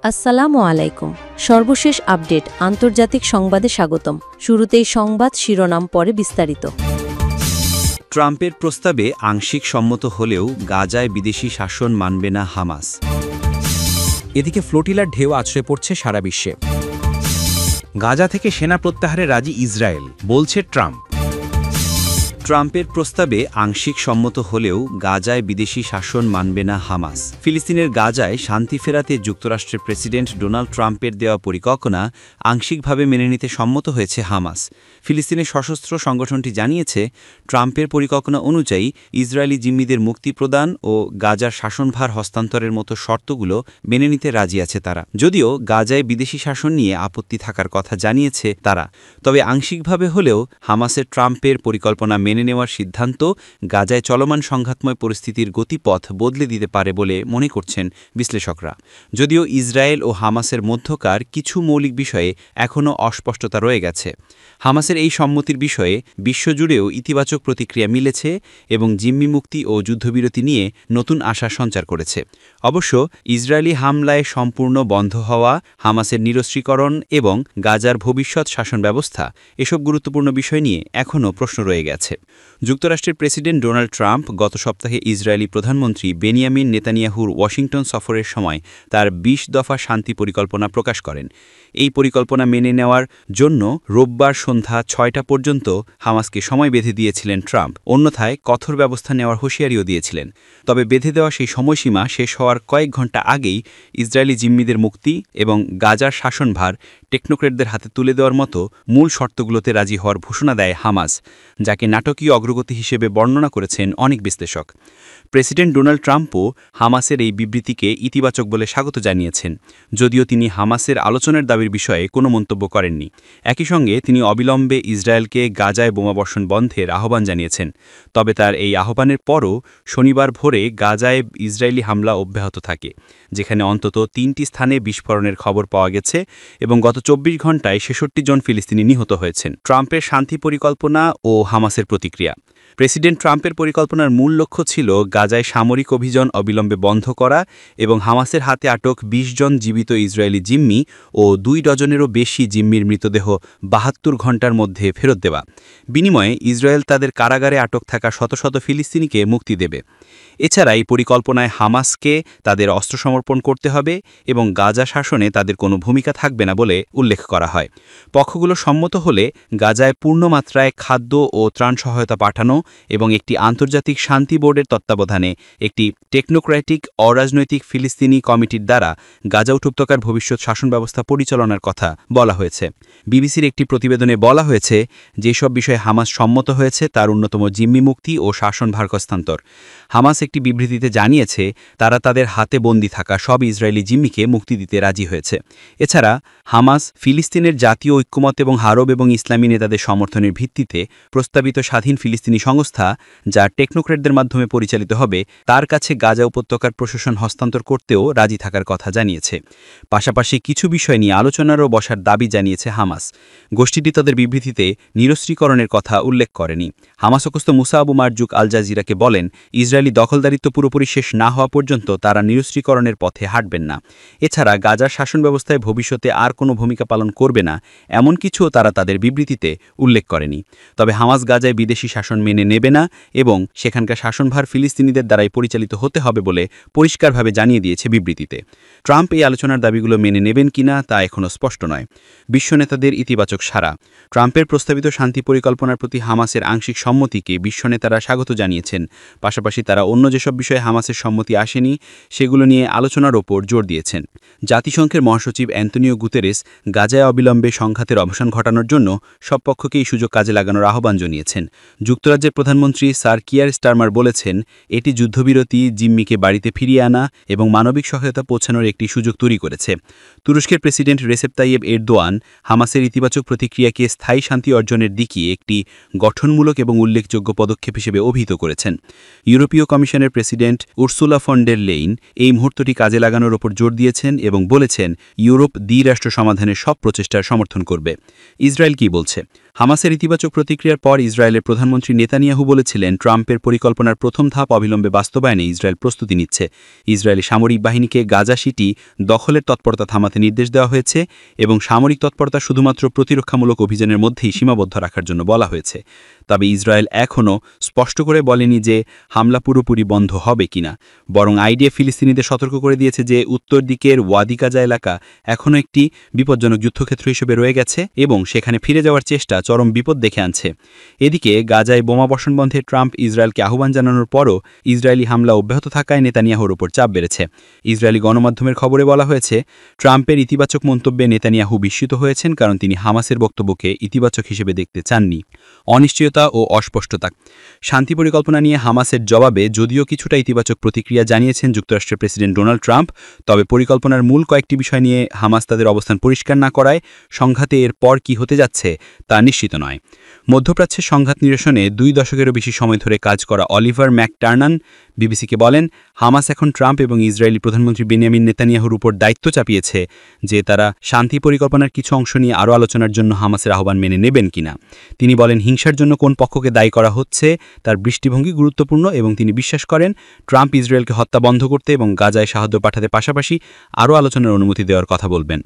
আসসালামু আলাইকুম। সর্বশেষ আপডেট আন্তর্জাতিক সংবাদে স্বাগতম। শুরুতেই সংবাদ শিরোনাম, পরে বিস্তারিত। ট্রাম্পের প্রস্তাবে আংশিক সম্মত হলেও গাজায় বিদেশি শাসন মানবে না হামাস। এদিকে ফ্লোটিলার ঢেউ আছড়ে পড়ছে সারা বিশ্বে। গাজা থেকে সেনা প্রত্যাহারে রাজি ইসরায়েল, বলছে ট্রাম্প। ট্রাম্পের প্রস্তাবে আংশিক সম্মত হলেও গাজায় বিদেশি শাসন মানবে না হামাস। ফিলিস্তিনের গাজায় শান্তি ফেরাতে যুক্তরাষ্ট্রের প্রেসিডেন্ট ডোনাল্ড ট্রাম্পের দেওয়া পরিকল্পনা আংশিকভাবে মেনে নিতে সম্মত হয়েছে হামাস। ফিলিস্তিনের সশস্ত্র সংগঠনটি জানিয়েছে, ট্রাম্পের পরিকল্পনা অনুযায়ী ইসরায়েলি জিম্মিদের মুক্তি প্রদান ও গাজার শাসনভার হস্তান্তরের মতো শর্তগুলো মেনে নিতে রাজি আছে তারা। যদিও গাজায় বিদেশি শাসন নিয়ে আপত্তি থাকার কথা জানিয়েছে তারা, তবে আংশিকভাবে হলেও হামাসের ট্রাম্পের পরিকল্পনা মেনে নেওয়ার সিদ্ধান্ত গাজায় চলমান সংঘাতময় পরিস্থিতির গতিপথ বদলে দিতে পারে বলে মনে করছেন বিশ্লেষকরা। যদিও ইসরায়েল ও হামাসের মধ্যকার কিছু মৌলিক বিষয়ে এখনও অস্পষ্টতা রয়ে গেছে। হামাসের এই সম্মতির বিষয়ে বিশ্বজুড়েও ইতিবাচক প্রতিক্রিয়া মিলেছে এবং জিম্মি মুক্তি ও যুদ্ধবিরতি নিয়ে নতুন আশা সঞ্চার করেছে। অবশ্য ইসরায়েলি হামলায় সম্পূর্ণ বন্ধ হওয়া, হামাসের নিরস্ত্রীকরণ এবং গাজার ভবিষ্যৎ শাসন ব্যবস্থা এসব গুরুত্বপূর্ণ বিষয় নিয়ে এখনও প্রশ্ন রয়ে গেছে। যুক্তরাষ্ট্রের প্রেসিডেন্ট ডোনাল্ড ট্রাম্প গত সপ্তাহে ইসরায়েলি প্রধানমন্ত্রী বেনিয়ামিন নেতানিয়াহুর ওয়াশিংটন সফরের সময় তার ২০ দফা শান্তি পরিকল্পনা প্রকাশ করেন। এই পরিকল্পনা মেনে নেওয়ার জন্য রোববার সন্ধ্যা ৬টা পর্যন্ত হামাসকে সময় বেঁধে দিয়েছিলেন ট্রাম্প। অন্যথায় কঠোর ব্যবস্থা নেওয়ার হুঁশিয়ারিও দিয়েছিলেন। তবে বেঁধে দেওয়া সেই সময়সীমা শেষ হওয়ার কয়েক ঘণ্টা আগেই ইসরায়েলি জিম্মিদের মুক্তি এবং গাজার শাসনভার টেকনোক্রেটদের হাতে তুলে দেওয়ার মতো মূল শর্তগুলোতে রাজি হওয়ার ঘোষণা দেয় হামাস, যাকে নাটকীয় অগ্রগতি হিসেবে বর্ণনা করেছেন অনেক বিশ্লেষক। প্রেসিডেন্ট ডোনাল্ড ট্রাম্পও হামাসের এই বিবৃতিকে ইতিবাচক বলে স্বাগত জানিয়েছেন, যদিও তিনি হামাসের আলোচনার দাবির বিষয়ে কোনো মন্তব্য করেননি। একই সঙ্গে তিনি অবিলম্বে ইসরায়েলকে গাজায় বোমাবর্ষণ বন্ধের আহ্বান জানিয়েছেন। তবে তার এই আহ্বানের পরও শনিবার ভোরে গাজায় ইসরায়েলি হামলা অব্যাহত থাকে, যেখানে অন্তত ৩টি স্থানে বিস্ফোরণের খবর পাওয়া গেছে এবং গত ২৪ ঘণ্টায় ৬৬ জন ফিলিস্তিনি নিহত হয়েছেন। ট্রাম্পের শান্তি পরিকল্পনা ও হামাসের প্রতিক্রিয়া। প্রেসিডেন্ট ট্রাম্পের পরিকল্পনার মূল লক্ষ্য ছিল গাজায় সামরিক অভিযান অবিলম্বে বন্ধ করা এবং হামাসের হাতে আটক ২০ জন জীবিত ইসরায়েলি জিম্মি ও ২ ডজনেরও বেশি জিম্মির মৃতদেহ ৭২ ঘণ্টার মধ্যে ফেরত দেওয়া। বিনিময়ে ইসরায়েল তাদের কারাগারে আটক থাকা শত শত ফিলিস্তিনিকে মুক্তি দেবে। এছাড়া এই পরিকল্পনায় হামাসকে তাদের অস্ত্র সমর্পণ করতে হবে এবং গাজা শাসনে তাদের কোনো ভূমিকা থাকবে না বলে উল্লেখ করা হয়। পক্ষগুলো সম্মত হলে গাজায় পূর্ণমাত্রায় খাদ্য ও ত্রাণ সহায়তা পাঠানো এবং একটি আন্তর্জাতিক শান্তি বোর্ডের তত্ত্বাবধানে একটি টেকনোক্র্যাটিক অরাজনৈতিক ফিলিস্তিনি কমিটির দ্বারা গাজা উপত্যকার ভবিষ্যৎ শাসন ব্যবস্থা পরিচালনার কথা বলা হয়েছে। বিবিসির একটি প্রতিবেদনে বলা হয়েছে, যেসব বিষয়ে হামাস সম্মত হয়েছে তার অন্যতম জিম্মি মুক্তি ও শাসনভার হস্তান্তর। হামাস একটি বিবৃতিতে জানিয়েছে, তারা তাদের হাতে বন্দী থাকা সব ইসরায়েলি জিম্মিকে মুক্তি দিতে রাজি হয়েছে। এছাড়া হামাস ফিলিস্তিনের জাতীয় ঐক্যমত এবং আরব এবং ইসলামী নেতাদের সমর্থনের ভিত্তিতে প্রস্তাবিত স্বাধীন ফিলিস্তিনি সংস্থা, যা টেকনোক্রেটদের মাধ্যমে পরিচালিত হবে, তার কাছে গাজা উপত্যকার প্রশাসন হস্তান্তর করতেও রাজি থাকার কথা জানিয়েছে। পাশাপাশি কিছু বিষয় নিয়ে আলোচনারও বসার দাবি জানিয়েছে হামাস। গোষ্ঠীটি তাদের বিবৃতিতে নিরস্ত্রীকরণের কথা উল্লেখ করেনি। হামাসকস্ত মুসা আবু মারজুক আল জাজিরাকে বলেন, ইসরায়েলি দখলদারিত্ব পুরোপুরি শেষ না হওয়া পর্যন্ত তারা নিরস্ত্রীকরণের পথে হাঁটবেন না। এছাড়া গাজার শাসন ব্যবস্থায় ভবিষ্যতে আর কোনো ভূমিকা পালন করবে না, এমন কিছুও তারা তাদের বিবৃতিতে উল্লেখ করেনি। তবে হামাস গাজায় বিদেশি শাসন মেনে নেবে না এবং সেখানকার শাসনভার ফিলিস্তিনিদের দ্বারাই পরিচালিত হতে হবে বলে পরিষ্কারভাবে জানিয়ে দিয়েছে বিবৃতিতে। ট্রাম্প এই আলোচনার দাবিগুলো মেনে নেবেন কিনা তা এখনও স্পষ্ট নয়। বিশ্ব নেতাদের ইতিবাচক সাড়া। ট্রাম্পের প্রস্তাবিত শান্তি পরিকল্পনার প্রতি হামাসের আংশিক সম্মতিকে বিশ্ব নেতারা স্বাগত জানিয়েছেন। পাশাপাশি তারা অন্য যেসব বিষয়ে হামাসের সম্মতি আসেনি সেগুলো নিয়ে আলোচনার ওপর জোর দিয়েছেন। জাতিসংঘের মহাসচিব অ্যান্তনিও গুতেরেস গাজায় অবিলম্বে সংঘাতের অবসান ঘটানোর জন্য সব পক্ষকে এই সুযোগ কাজে লাগানোর আহ্বান জানিয়েছেন। যুক্তরাজ্যের প্রধানমন্ত্রী স্যার কিয়ার স্টারমার বলেছেন, এটি যুদ্ধবিরতি, জিম্মিকে বাড়িতে ফিরিয়ে আনা এবং মানবিক সহায়তা পৌঁছানোর একটি সুযোগ তৈরি করেছে। তুরস্কের প্রেসিডেন্ট রেসেপ তাইয়েব এরদোয়ান হামাসের ইতিবাচক প্রতিক্রিয়াকে স্থায়ী শান্তি অর্জনের দিকে একটি গঠনমূলক এবং উল্লেখযোগ্য পদক্ষেপ হিসেবে অভিহিত করেছেন। ইউরোপীয় কমিশনের president Ursula von der Leyen এই মুহূর্তটি কাজে লাগানোর ওপর জোর দিয়েছেন এবং বলেছেন, ইউরোপ দ্বিরাষ্ট্র সমাধানের সব প্রচেষ্টার সমর্থন করবে। ইসরায়েল কি বলছে? হামাসের ইতিবাচক প্রতিক্রিয়ার পর ইসরায়েলের প্রধানমন্ত্রী নেতানিয়াহু বলেছিলেন, ট্রাম্পের পরিকল্পনার প্রথম ধাপ অবিলম্বে বাস্তবায়নে ইসরায়েল প্রস্তুতি নিচ্ছে। ইসরায়েলি সামরিক বাহিনীকে গাজা সিটি দখলের তৎপরতা থামাতে নির্দেশ দেওয়া হয়েছে এবং সামরিক তৎপরতা শুধুমাত্র প্রতিরক্ষামূলক অভিযানের মধ্যেই সীমাবদ্ধ রাখার জন্য বলা হয়েছে। তবে ইসরায়েল এখনও স্পষ্ট করে বলেনি যে হামলা পুরোপুরি বন্ধ হবে কিনা। বরং আইডিএফ ফিলিস্তিনিদের সতর্ক করে দিয়েছে যে উত্তর দিকের ওয়াদি গাজা এলাকা এখনও একটি বিপজ্জনক যুদ্ধক্ষেত্র হিসেবে রয়ে গেছে এবং সেখানে ফিরে যাওয়ার চেষ্টা চরম বিপদ দেখে আনছে। এদিকে গাজায় বোমাবর্ষণ বন্ধে ট্রাম্প ইসরায়েলকে আহ্বান জানানোর পরও ইসরায়েলি হামলা অব্যাহত থাকায় নেতানিয়াহুর ওপর চাপ বেড়েছে। ইসরায়েলি গণমাধ্যমের খবরে বলা হয়েছে, ট্রাম্পের ইতিবাচক মন্তব্যে নেতানিয়াহু বিস্মিত হয়েছেন, কারণ তিনি হামাসের বক্তব্যকে ইতিবাচক হিসেবে দেখতে চাননি। অনিশ্চয়তা ও অস্পষ্টতা। শান্তি পরিকল্পনা নিয়ে হামাসের জবাবে যদিও কিছুটা ইতিবাচক প্রতিক্রিয়া জানিয়েছেন যুক্তরাষ্ট্রের প্রেসিডেন্ট ডোনাল্ড ট্রাম্প, তবে পরিকল্পনার মূল কয়েকটি বিষয় নিয়ে হামাস তাদের অবস্থান পরিষ্কার না করায় সংঘাতে এর পর কী হতে যাচ্ছে তা নিশ্চিত নয়। মধ্যপ্রাচ্যের সংঘাত নিরসনে 2 দশকেরও বেশি সময় ধরে কাজ করা অলিভার ম্যাকটার্নান বিবিসিকে বলেন, হামাস এখন ট্রাম্প এবং ইসরায়েলি প্রধানমন্ত্রী বেনিয়ামিন নেতানিয়াহুর উপর দায়িত্ব চাপিয়েছে যে তারা শান্তি পরিকল্পনার কিছু অংশ নিয়ে আরও আলোচনার জন্য হামাসের আহ্বান মেনে নেবেন কিনা। তিনি বলেন, হিংসার জন্য কোন পক্ষকে দায়ী করা হচ্ছে তার দৃষ্টিভঙ্গি গুরুত্বপূর্ণ এবং তিনি বিশ্বাস করেন ট্রাম্প ইসরায়েলকে হত্যা বন্ধ করতে এবং গাজায় সাহায্য পাঠাতে পাশাপাশি আরও আলোচনার অনুমতি দেওয়ার কথা বলবেন।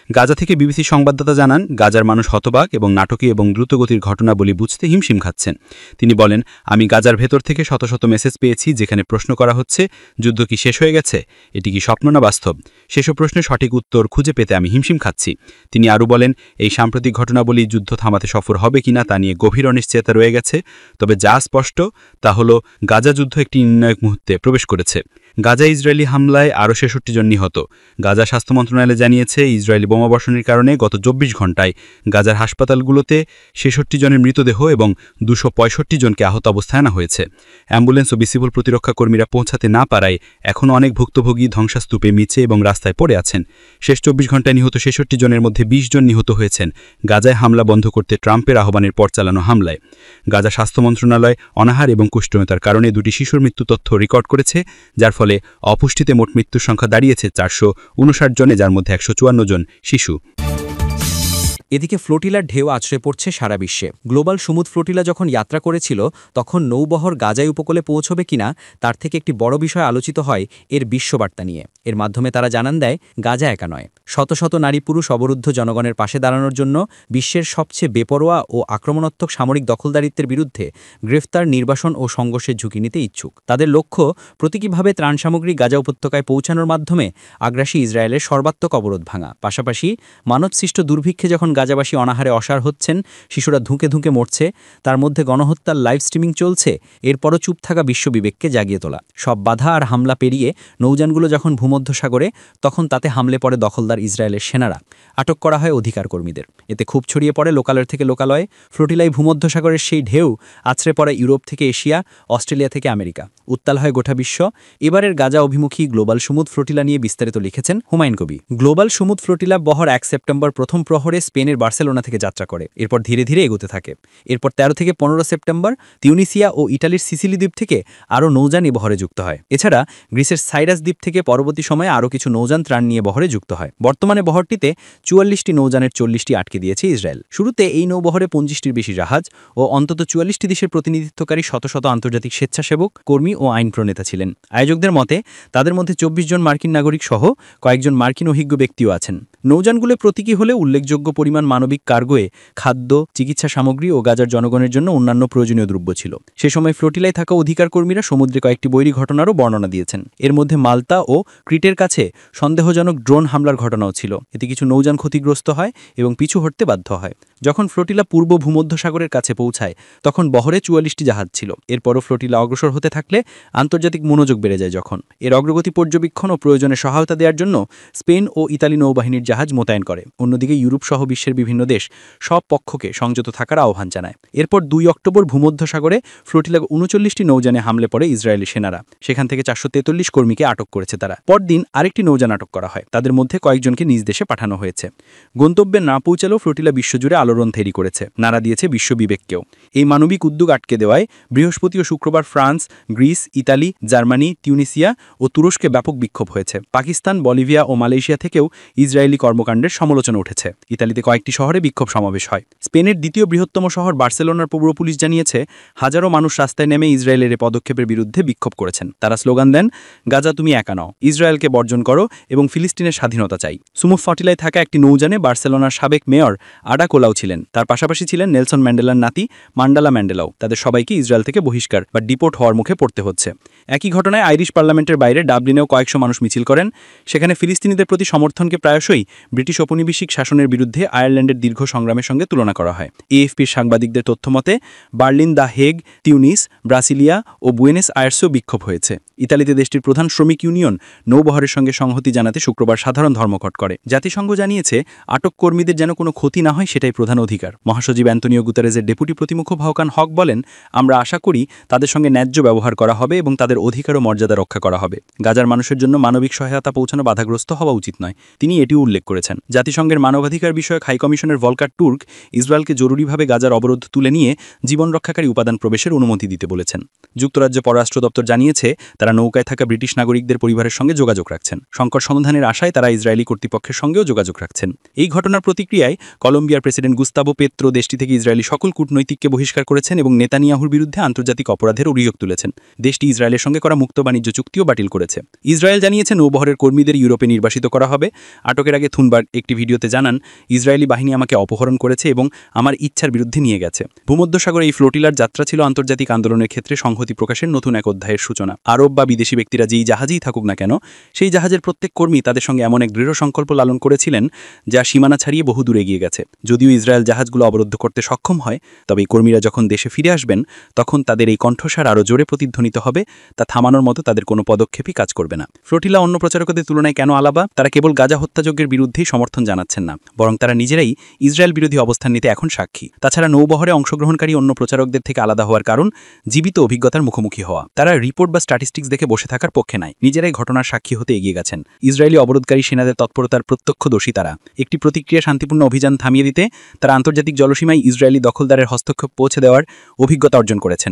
গাজা থেকে বিবিসি সংবাদদাতা জানান, গাজার মানুষ হতবাক এবং নাটকীয় এবং দ্রুতগতির ঘটনাবলী বুঝতে হিমশিম খাচ্ছেন। তিনি বলেন, আমি গাজার ভেতর থেকে শত শত মেসেজ পেয়েছি যেখানে প্রশ্ন করা হচ্ছে, যুদ্ধ কি শেষ হয়ে গেছে? এটি কি স্বপ্ন না বাস্তব? সেসব প্রশ্নের সঠিক উত্তর খুঁজে পেতে আমি হিমশিম খাচ্ছি। তিনি আরও বলেন, এই সাম্প্রতিক ঘটনাবলী যুদ্ধ থামাতে সফল হবে কিনা তা নিয়ে গভীর অনিশ্চয়তা রয়ে গেছে, তবে যা স্পষ্ট তা হল গাজা যুদ্ধ একটি নির্ণায়ক মুহূর্তে প্রবেশ করেছে। গাজা ইসরায়েলি হামলায় আরও 66 জন নিহত। গাজা স্বাস্থ্য মন্ত্রণালয় জানিয়েছে, ইসরায়েলি বোমাবর্ষণের কারণে গত 24 ঘণ্টায় গাজার হাসপাতালগুলোতে 66 জনের মৃতদেহ এবং 265 জনকে আহত অবস্থায় আনা হয়েছে। অ্যাম্বুলেন্স ও বিসিবল প্রতিরক্ষা কর্মীরা পৌঁছাতে না পারায় এখনও অনেক ভুক্তভোগী ধ্বংসাস্তূপে মিছে এবং রাস্তায় পড়ে আছেন। শেষ 24 ঘণ্টায় নিহত 66 জনের মধ্যে 20 জন নিহত হয়েছেন গাজায় হামলা বন্ধ করতে ট্রাম্পের আহ্বানের পর চালানো হামলায়। গাজা স্বাস্থ্য মন্ত্রণালয় অনাহার এবং কুষ্ঠমতার কারণে 2টি শিশুর মৃত্যু তথ্য রেকর্ড করেছে, যার ফলে অপুষ্টিতে মোট মৃত্যুর সংখ্যা দাঁড়িয়েছে 459 জনে, যার মধ্যে 154 জন শিশু। এদিকে ফ্লোটিলার ঢেউ আছড়ে পড়ছে সারা বিশ্বে। গ্লোবাল সমুদ্র ফ্লোটিলা যখন যাত্রা করেছিল তখন নৌবহর গাজায় উপকূলে পৌঁছবে কিনা তার থেকে একটি বড় বিষয় আলোচিত হয় এর বিশ্ববার্তা নিয়ে। এর মাধ্যমে তারা জানান দেয়, গাজা একা নয়, শত শত নারী পুরুষ অবরুদ্ধ জনগণের পাশে দাঁড়ানোর জন্য বিশ্বের সবচেয়ে বেপরোয়া ও আক্রমণাত্মক সামরিক দখলদারিত্বের বিরুদ্ধে গ্রেফতার, নির্বাসন ও সংঘর্ষের ঝুঁকি নিতে ইচ্ছুক। তাদের লক্ষ্য প্রতীকীভাবে ত্রাণ সামগ্রী গাজা উপত্যকায় পৌঁছানোর মাধ্যমে আগ্রাসী ইসরায়েলের সর্বাত্মক অবরোধ ভাঙা। পাশাপাশি মানবসৃষ্ট দুর্ভিক্ষে যখন গাজাবাসী অনাহারে অসার হচ্ছেন, শিশুরা ধুঁকে ধুঁকে মরছে, তার মধ্যে গণহত্যার লাইভ স্ট্রিমিং চলছে, এরপরও চুপ থাকা বিশ্ববিবেককে জাগিয়ে তোলা। সব বাধা আর হামলা পেরিয়ে নৌযানগুলো যখন ভূমধ্যসাগরে, তখন তাতে হামলে পড়ে দখলদার ইসরায়েলের সেনারা। আটক করা হয় অধিকার কর্মীদের। এতে খুব ছড়িয়ে পড়ে লোকালয় থেকে লোকালয়ে। ফ্লোটিলায় ভূমধ্যসাগরের সেই ঢেউ আছড়ে পড়ে ইউরোপ থেকে এশিয়া, অস্ট্রেলিয়া থেকে আমেরিকা। উত্তাল হয় গোটা বিশ্ব। এবারের গাজা অভিমুখী গ্লোবাল সমুদ্র ফ্লোটিলা নিয়ে বিস্তারিত লিখেছেন হুমায়ুন কবি। গ্লোবাল সমুদ্র ফ্লোটিলা বহর 1 সেপ্টেম্বর প্রথম প্রহরে স্পেনের বার্সেলোনা থেকে যাত্রা করে, এরপর ধীরে ধীরে এগোতে থাকে। এরপর 13 থেকে 15 সেপ্টেম্বর তিউনিসিয়া ও ইটালির সিসিলি দ্বীপ থেকে আরও নৌযান এ বহরে যুক্ত হয়। এছাড়া গ্রিসের সাইরাস দ্বীপ থেকে পরবর্তী সময়ে আরও কিছু নৌযান ত্রাণ নিয়ে বহরে যুক্ত হয়। বর্তমানে বহরটিতে 44টি নৌযানের 40টি আটকে দিয়েছে ইসরায়েল। শুরুতে এই নৌবহরে 25টির বেশি জাহাজ ও অন্তত 44টি দেশের প্রতিনিধিত্বকারী শত শত আন্তর্জাতিক স্বেচ্ছাসেবক, কর্মী ও আইন প্রণেতা ছিলেন। আয়োজকদের মতে তাদের মধ্যে 24 জন মার্কিন নাগরিক সহ কয়েকজন মার্কিন অভিজ্ঞ ব্যক্তিও আছেন। নৌযানগুলো প্রতীকী হলে উল্লেখযোগ্য পরিমাণ মানবিক কার্গোয়ে খাদ্য, চিকিৎসা সামগ্রী ও গাজার জনগণের জন্য অন্যান্য প্রয়োজনীয় দ্রব্য ছিল। সে সময় ফ্লোটিলায় থাকা অধিকার কর্মীরা সমুদ্রে কয়েকটি বৈরী ঘটনারও বর্ণনা দিয়েছেন। এর মধ্যে মাল্টা ও ক্রিটের কাছে সন্দেহজনক ড্রোন হামলার ঘটনাও ছিল। এতে কিছু নৌযান ক্ষতিগ্রস্ত হয় এবং পিছু হটতে বাধ্য হয়। যখন ফ্লোটিলা পূর্ব ভূমধ্যসাগরের কাছে পৌঁছায় তখন বহরে 44টি জাহাজ ছিল। এরপরও ফ্লোটিলা অগ্রসর হতে থাকলে আন্তর্জাতিক মনোযোগ বেড়ে যায়। যখন এর অগ্রগতি পর্যবেক্ষণ ও প্রয়োজনে সহায়তা দেওয়ার জন্য স্পেন ও ইতালি নৌবাহিনীর জাহাজ মোতায়েন করে। অন্যদিকে ইউরোপ সহ বিশ্বের বিভিন্ন দেশ সব পক্ষকে সংযত থাকার আহ্বান জানায়। এরপর 2 অক্টোবর ভূমধ্যসাগরে ফ্লোটিলা 39টি নৌযানে হামলে পড়ে ইসরায়েলি সেনারা। সেখান থেকে 443 কর্মীকে আটক করেছে তারা। পরদিন আরেকটি নৌযান আটক করা হয়। তাদের মধ্যে কয়েকজনকে নিজ দেশে পাঠানো হয়েছে। গন্তব্যে না পৌঁছালেও ফ্লোটিলা বিশ্বজুড়ে আলোড়ন তৈরি করেছে, নাড়া দিয়েছে বিশ্ববিবেককেও। এই মানবিক উদ্যোগ আটকে দেওয়ায় বৃহস্পতি ও শুক্রবার France, Greece, Italy, Germany, Tunisia ও তুরস্কে ব্যাপক বিক্ষোভ হয়েছে। পাকিস্তান, বলিভিয়া ও মালয়েশিয়া থেকেও ইসরায়েলি কর্মকাণ্ডের সমালোচনা উঠেছে। ইতালিতে কয়েকটি শহরে বিক্ষোভ সমাবেশ হয়। স্পেনের দ্বিতীয় বৃহত্তম শহর বার্সেলোনার পৌর পুলিশ জানিয়েছে হাজারো মানুষ রাস্তায় নেমে ইসরায়েলের এই পদক্ষেপের বিরুদ্ধে বিক্ষোভ করেছেন। তারা স্লোগান দেন, গাজা তুমি একা নও, ইসরায়েলকে বর্জন করো এবং ফিলিস্তিনের স্বাধীনতা চাই। সুমুফ ফটিলায় থাকা একটি নৌযানে বার্সেলোনার সাবেক মেয়র আডা কোলাও ছিলেন। তার পাশাপাশি ছিলেন নেলসন ম্যান্ডেলার নাতি মান্ডালা ম্যান্ডেলাও। তাদের সবাইকে ইসরায়েল থেকে বহিষ্কার বা ডিপোর্ট হওয়ার মুখে পড়তে হচ্ছে। একই ঘটনায় আইরিশ পার্লামেন্টের বাইরে ডাবলিনেও কয়েকশো মানুষ মিছিল করেন। সেখানে ফিলিস্তিনিদের প্রতি সমর্থনকে প্রায়শই ব্রিটিশ ঔপনিবেশিক শাসনের বিরুদ্ধে আয়ারল্যান্ডের দীর্ঘ সংগ্রামের সঙ্গে তুলনা করা হয়। এএফপির সাংবাদিকদের তথ্যমতে Berlin, the Hague, Tunis, Brasilia ও বুয়েনোস আয়ার্সেও বিক্ষোভ হয়েছে। ইতালিতে দেশটির প্রধান শ্রমিক ইউনিয়ন নৌবহরের সঙ্গে সংহতি জানাতে শুক্রবার সাধারণ ধর্মঘট করে। জাতিসংঘ জানিয়েছে আটক কর্মীদের যেন কোনো ক্ষতি না হয় সেটাই প্রধান অধিকার। মহাসচিব অ্যান্তোনিও গুতেরেজের ডেপুটি প্রতিমুখ ভাহকান হক বলেন, আমরা আশা করি তাদের সঙ্গে ন্যায্য ব্যবহার করা হবে এবং তাদের অধিকার ও মর্যাদা রক্ষা করা হবে। গাজার মানুষের জন্য মানবিক সহায়তা পৌঁছানো বাধাগ্রস্ত হওয়া উচিত নয়, তিনি এটিও উল্লেখ করেছেন। জাতিসংঘের মানবাধিকার বিষয়ক হাইকমিশনের ভলকার টুর্ক ইসরায়েলকে জরুরিভাবে গাজার অবরোধ তুলে নিয়ে জীবন রক্ষাকারী উপাদান প্রবেশের অনুমতি দিতে বলেছেন। যুক্তরাজ্য পররাষ্ট্র দপ্তর জানিয়েছে তারা নৌকায় থাকা ব্রিটিশ নাগরিকদের পরিবারের সঙ্গে যোগাযোগ রাখছেন। সংকট সমাধানের আশায় তারা ইসরায়েলি কর্তৃপক্ষের সঙ্গেও যোগাযোগ রাখছেন। এই ঘটনার প্রতিক্রিয়ায় কলম্বিয়ার প্রেসিডেন্ট গুস্তাভো পেত্রো দেশটি থেকে ইসরায়েলি সকল কূটনৈতিককে বহিষ্কার করেছেন এবং নেতানিয়াহুর বিরুদ্ধে আন্তর্জাতিক অপরাধের অভিযোগ তুলেছেন। দেশটি ইসরায়েলের সঙ্গে করা মুক্ত বাণিজ্য চুক্তিও বাতিল করেছে। ইসরায়েল জানিয়েছে নৌবহরের কর্মীদের ইউরোপে নির্বাসিত করা হবে। আটকের আগে থুনবার্গ একটি ভিডিওতে জানান, ইসরায়েলি বাহিনী আমাকে অপহরণ করেছে এবং আমার ইচ্ছার বিরুদ্ধে নিয়ে গেছে। ভূমধ্যসাগরে এই ফ্লোটিলার যাত্রা ছিল আন্তর্জাতিক আন্দোলনের ক্ষেত্রে সংহতি প্রকাশের নতুন এক অধ্যায়ের সূচনা। আরব বা বিদেশি ব্যক্তিরা যেই জাহাজেই থাকুক না কেন, সেই জাহাজের প্রত্যেক কর্মী তাদের সঙ্গে এমন এক দৃঢ় সংকল্প লালন করেছিলেন যা সীমানা ছাড়িয়ে বহু দূরে এগিয়ে গেছে। যদিও ইসরায়েল জাহাজগুলো অবরুদ্ধ করতে সক্ষম হয়, তবে এই কর্মীরা যখন দেশে ফিরে আসবেন তখন তাদের এই কণ্ঠস্বর আরও জোরে প্রতিধ্বনিত হবে। তা থামানোর মতো তাদের কোনো পদক্ষেপই কাজ করবে না। ফ্লোটিলা অন্য প্রচারকদের তুলনায় কেন আলাদা? তারা কেবল গাজা হত্যাযজ্ঞের বিরুদ্ধেই সমর্থন জানাচ্ছেন না, বরং তারা নিজেরাই ইসরায়েল বিরোধী অবস্থান নিতে এখন সাক্ষী। তাছাড়া নৌবহরে অংশগ্রহণকারী অন্য প্রচারকদের থেকে আলাদা হওয়ার কারণ জীবিত অভিজ্ঞতার মুখোমুখি হওয়া। তারা রিপোর্ট বা স্ট্যাটিস্টিক্স দেখে বসে থাকার পক্ষে নাই, নিজেরাই ঘটনার সাক্ষী হতে এগিয়ে গেছেন। ইসরায়েলি অবরোধকারী সেনাদের তৎপরতার প্রত্যক্ষদর্শী তারা। একটি প্রতিক্রিয়া শান্তিপূর্ণ অভিযান থামিয়ে দিতে তারা আন্তর্জাতিক জলসীমায় ইসরায়েলি দখলদারের হস্তক্ষেপ পৌঁছে দেওয়ার অভিজ্ঞতা অর্জন করেছেন।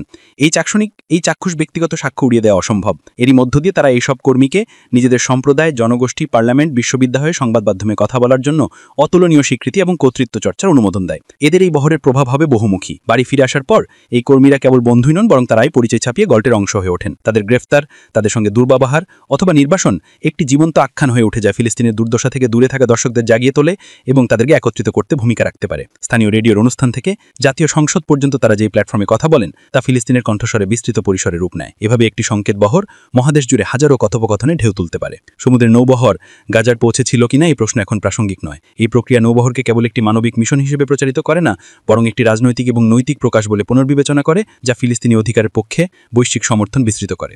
এই চাক্ষুষ ব্যক্তিগত সাক্ষ্য উড়িয়ে দেওয়া অসম্ভব। এরই মধ্য দিয়ে তারা এইসব কর্মীকে নিজেদের সম্প্রদায়, জনগোষ্ঠী, পার্লামেন্ট, বিশ্ববিদ্যালয়ে সংবাদ মাধ্যমে কথা বলার জন্য অতুলনীয় স্বীকৃতি এবং কর্তৃত্ব চর্চার অনুমোদন দেয়। এদের এই বহরের প্রভাব হবে বহুমুখী। বাড়ি ফিরে আসার পর এই কর্মীরা কেবল বন্ধুই নন, বরং তারাই পরিচয় ছাপিয়ে গল্পের অংশ হয়ে ওঠেন। তাদের গ্রেফতার, তাদের সঙ্গে দুর্ব্যবহার অথবা নির্বাসন একটি জীবন্ত আখ্যান হয়ে উঠে যায়। ফিলিস্তিনের দুর্দশা থেকে দূরে থাকা দর্শকদের জাগিয়ে তোলে এবং তাদেরকে একত্রিত করতে ভূমিকা রাখতে পারে। স্থানীয় রেডিওর অনুষ্ঠান থেকে জাতীয় সংসদ পর্যন্ত তারা যেই প্ল্যাটফর্মে কথা বলেন তা ফিলিস্তিনের কণ্ঠস্বরে বিস্তৃত পরিসরে রূপ নেয়। এভাবে একটি সংকেত বহর মহাদেশ জুড়ে হাজারো কথোপকথনে ঢেউ তুলতে পারে। সমুদ্রের নৌবহর গাজার পৌঁছেছিল কিনা এই প্রশ্ন এখন প্রাসঙ্গিক নয়। এই প্রক্রিয়া নৌবহরকে কেবল একটি মানবিক মিশন হিসেবে প্রচারিত করে না, বরং একটি রাজনৈতিক এবং নৈতিক প্রকাশ বলে পুনর্বিবেচনা করে, যা ফিলিস্তিনি অধিকারের পক্ষে বৈশ্বিক সমর্থন বিস্তৃত করে।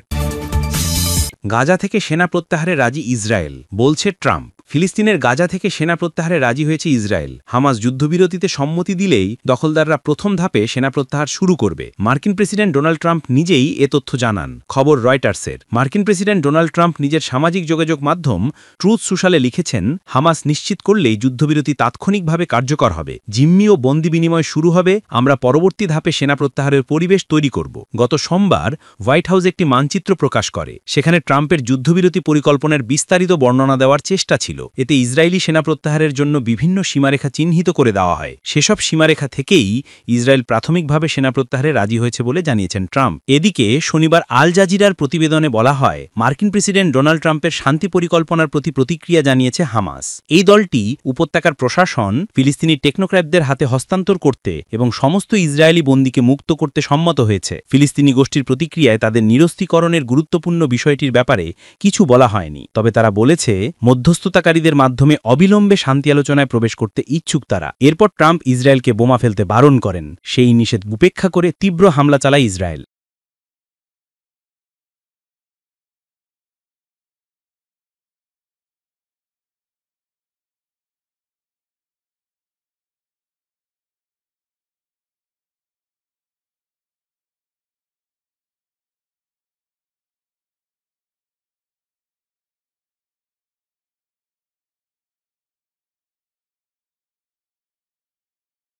গাজা থেকে সেনা প্রত্যাহারে রাজি ইসরায়েল, বলছে ট্রাম্প। ফিলিস্তিনের গাজা থেকে সেনা প্রত্যাহারে রাজি হয়েছে ইসরায়েল। হামাস যুদ্ধবিরতিতে সম্মতি দিলেই দখলদাররা প্রথম ধাপে সেনা প্রত্যাহার শুরু করবে। মার্কিন প্রেসিডেন্ট ডোনাল্ড ট্রাম্প নিজেই এ তথ্য জানান। খবর রয়টার্সের। মার্কিন প্রেসিডেন্ট ডোনাল্ড ট্রাম্প নিজের সামাজিক যোগাযোগ মাধ্যম ট্রুথ সোশ্যালে লিখেছেন, হামাস নিশ্চিত করলেই যুদ্ধবিরতি তাৎক্ষণিকভাবে কার্যকর হবে, জিম্মি ও বন্দি বিনিময় শুরু হবে, আমরা পরবর্তী ধাপে সেনা প্রত্যাহারের পরিবেশ তৈরি করব। গত সোমবার হোয়াইট হাউস একটি মানচিত্র প্রকাশ করে। সেখানে ট্রাম্পের যুদ্ধবিরতি পরিকল্পনার বিস্তারিত বর্ণনা দেওয়ার চেষ্টা ছিল। এতে ইসরায়েলি সেনা প্রত্যাহারের জন্য বিভিন্ন সীমারেখা চিহ্নিত করে দেওয়া হয়। সেসব সীমারেখা থেকেই ইসরায়েল প্রাথমিকভাবে সেনা প্রত্যাহারে রাজি হয়েছে বলে জানিয়েছেন ট্রাম্প। এদিকে শনিবার আল জাজিরার প্রতিবেদনে বলা হয়, মার্কিন প্রেসিডেন্ট ডোনাল্ড ট্রাম্পের শান্তি পরিকল্পনার প্রতি প্রতিক্রিয়া জানিয়েছে হামাস। এই দলটি উপত্যকার প্রশাসন ফিলিস্তিনি টেকনোক্র্যাটদের হাতে হস্তান্তর করতে এবং সমস্ত ইসরায়েলি বন্দীকে মুক্ত করতে সম্মত হয়েছে। ফিলিস্তিনি গোষ্ঠীর প্রতিক্রিয়ায় তাদের নিরস্ত্রীকরণের গুরুত্বপূর্ণ বিষয়টির ব্যাপারে কিছু বলা হয়নি, তবে তারা বলেছে মধ্যস্থতাকারীদের মাধ্যমে অবিলম্বে শান্তি আলোচনায় প্রবেশ করতে ইচ্ছুক তারা। এরপর ট্রাম্প ইসরায়েলকে বোমা ফেলতে বারণ করেন। সেই নিষেধ উপেক্ষা করে তীব্র হামলা চালায় ইসরায়েল।